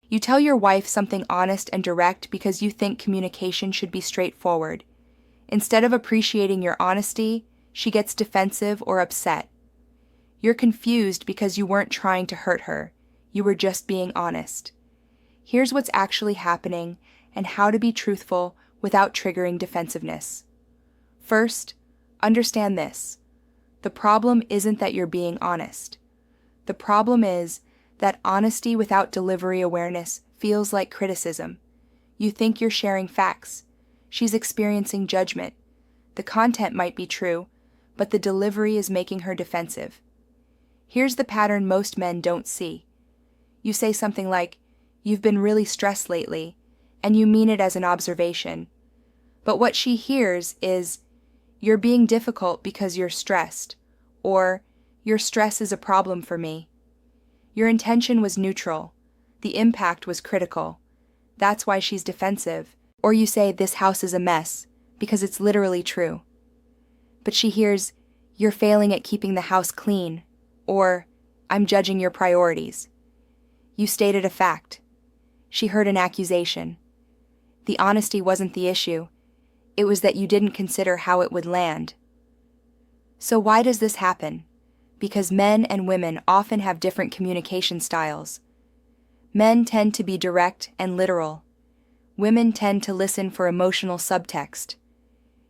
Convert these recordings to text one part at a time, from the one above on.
You tell your wife something honest and direct because you think communication should be straightforward. Instead of appreciating your honesty, she gets defensive or upset. You're confused because you weren't trying to hurt her. You were just being honest. Here's what's actually happening and how to be truthful without triggering defensiveness. First, understand this. The problem isn't that you're being honest. The problem is that honesty without delivery awareness feels like criticism. You think you're sharing facts. She's experiencing judgment. The content might be true, but the delivery is making her defensive. Here's the pattern most men don't see. You say something like, "You've been really stressed lately," and you mean it as an observation. But what she hears is, "You're being difficult because you're stressed," or "Your stress is a problem for me." Your intention was neutral. The impact was critical. That's why she's defensive. Or you say, "This house is a mess," because it's literally true. But she hears, "You're failing at keeping the house clean," or "I'm judging your priorities." You stated a fact. She heard an accusation. The honesty wasn't the issue. It was that you didn't consider how it would land. So why does this happen? Because men and women often have different communication styles. Men tend to be direct and literal. Women tend to listen for emotional subtext.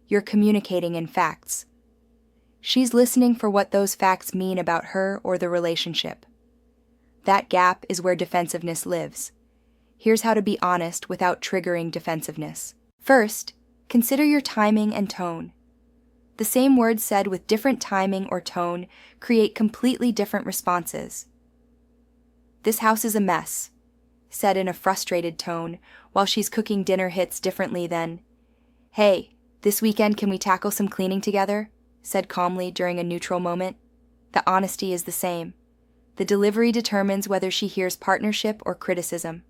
You're communicating in facts. She's listening for what those facts mean about her or the relationship. That gap is where defensiveness lives. Here's how to be honest without triggering defensiveness. First, consider your timing and tone. The same words said with different timing or tone create completely different responses. "This house is a mess," said in a frustrated tone, while she's cooking dinner hits differently than, "Hey, this weekend can we tackle some cleaning together?" said calmly during a neutral moment. The honesty is the same. The delivery determines whether she hears partnership or criticism.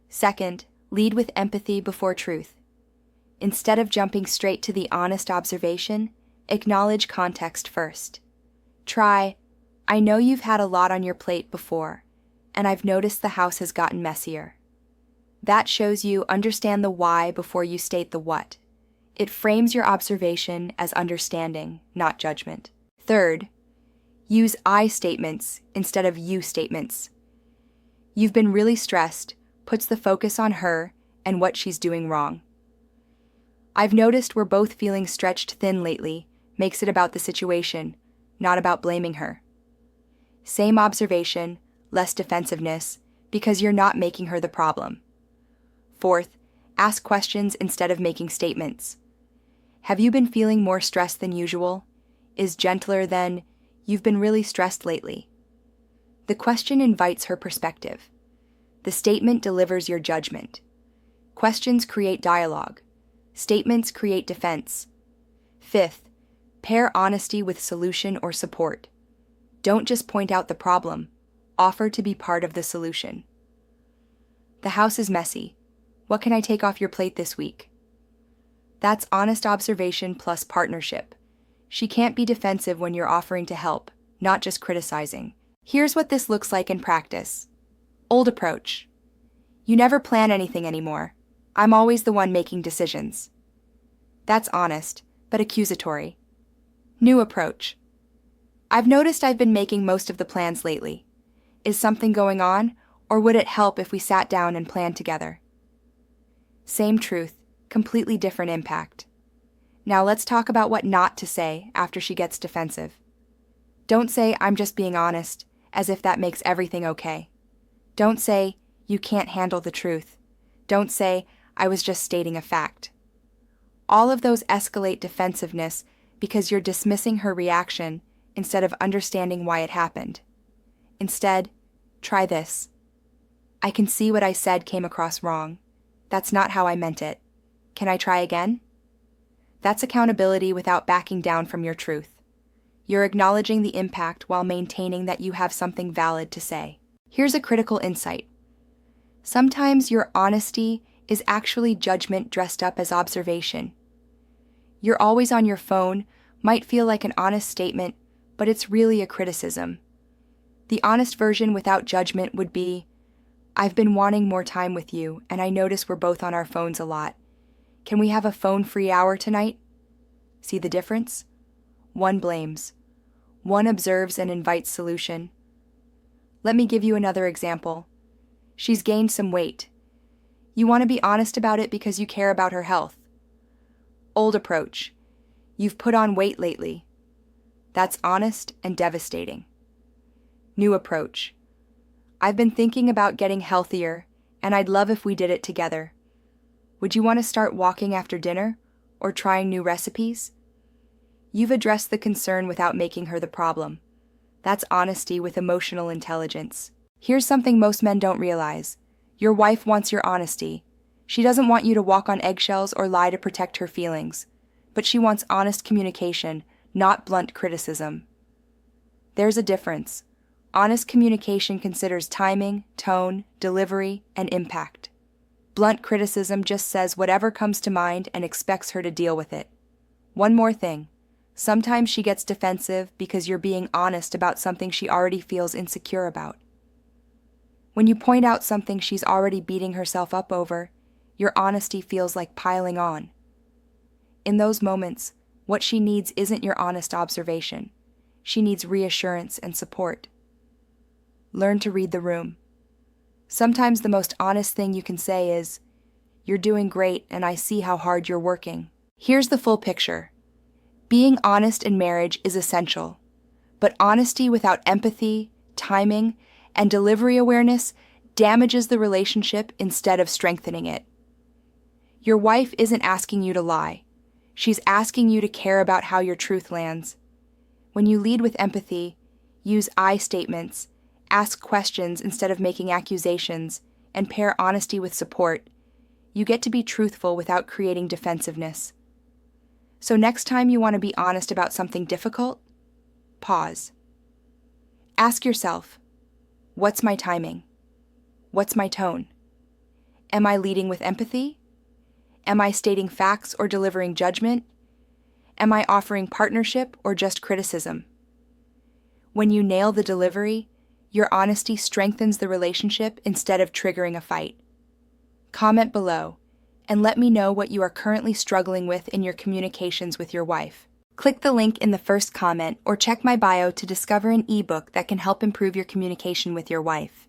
Second, lead with empathy before truth. Instead of jumping straight to the honest observation, acknowledge context first. Try, "I know you've had a lot on your plate before, and I've noticed the house has gotten messier." That shows you understand the why before you state the what. It frames your observation as understanding, not judgment. Third, use I statements instead of you statements. "You've been really stressed" puts the focus on her and what she's doing wrong. "I've noticed we're both feeling stretched thin lately" makes it about the situation, not about blaming her. Same observation, less defensiveness, because you're not making her the problem. Fourth, ask questions instead of making statements. "Have you been feeling more stressed than usual?" is gentler than, "You've been really stressed lately." The question invites her perspective. The statement delivers your judgment. Questions create dialogue. Statements create defense. Fifth, pair honesty with solution or support. Don't just point out the problem. Offer to be part of the solution. "The house is messy. What can I take off your plate this week?" That's honest observation plus partnership. She can't be defensive when you're offering to help, not just criticizing. Here's what this looks like in practice. Old approach. "You never plan anything anymore. I'm always the one making decisions." That's honest, but accusatory. New approach. "I've noticed I've been making most of the plans lately. Is something going on, or would it help if we sat down and planned together?" Same truth, completely different impact. Now let's talk about what not to say after she gets defensive. Don't say, "I'm just being honest," as if that makes everything okay. Don't say, "You can't handle the truth." Don't say, "I was just stating a fact." All of those escalate defensiveness because you're dismissing her reaction instead of understanding why it happened. Instead, try this. "I can see what I said came across wrong. That's not how I meant it. Can I try again?" That's accountability without backing down from your truth. You're acknowledging the impact while maintaining that you have something valid to say. Here's a critical insight. Sometimes your honesty is actually judgment dressed up as observation. "You're always on your phone" might feel like an honest statement, but it's really a criticism. The honest version without judgment would be, I've been wanting more time with you, and I notice we're both on our phones a lot. Can we have a phone-free hour tonight? See the difference? One blames. One observes and invites solution. Let me give you another example. She's gained some weight. You want to be honest about it because you care about her health. Old approach. You've put on weight lately. That's honest and devastating. New approach. I've been thinking about getting healthier, and I'd love if we did it together. Would you want to start walking after dinner or trying new recipes? You've addressed the concern without making her the problem. That's honesty with emotional intelligence. Here's something most men don't realize. Your wife wants your honesty. She doesn't want you to walk on eggshells or lie to protect her feelings, but she wants honest communication, not blunt criticism. There's a difference. Honest communication considers timing, tone, delivery, and impact. Blunt criticism just says whatever comes to mind and expects her to deal with it. One more thing. Sometimes she gets defensive because you're being honest about something she already feels insecure about. When you point out something she's already beating herself up over, your honesty feels like piling on. In those moments, what she needs isn't your honest observation. She needs reassurance and support. Learn to read the room. Sometimes the most honest thing you can say is, "You're doing great, and I see how hard you're working." Here's the full picture. Being honest in marriage is essential, but honesty without empathy, timing, and delivery awareness damages the relationship instead of strengthening it. Your wife isn't asking you to lie. She's asking you to care about how your truth lands. When you lead with empathy, use I statements, ask questions instead of making accusations, and pair honesty with support, you get to be truthful without creating defensiveness. So next time you want to be honest about something difficult, pause. Ask yourself, what's my timing? What's my tone? Am I leading with empathy? Am I stating facts or delivering judgment? Am I offering partnership or just criticism? When you nail the delivery, your honesty strengthens the relationship instead of triggering a fight. Comment below and let me know what you are currently struggling with in your communications with your wife. Click the link in the first comment or check my bio to discover an ebook that can help improve your communication with your wife.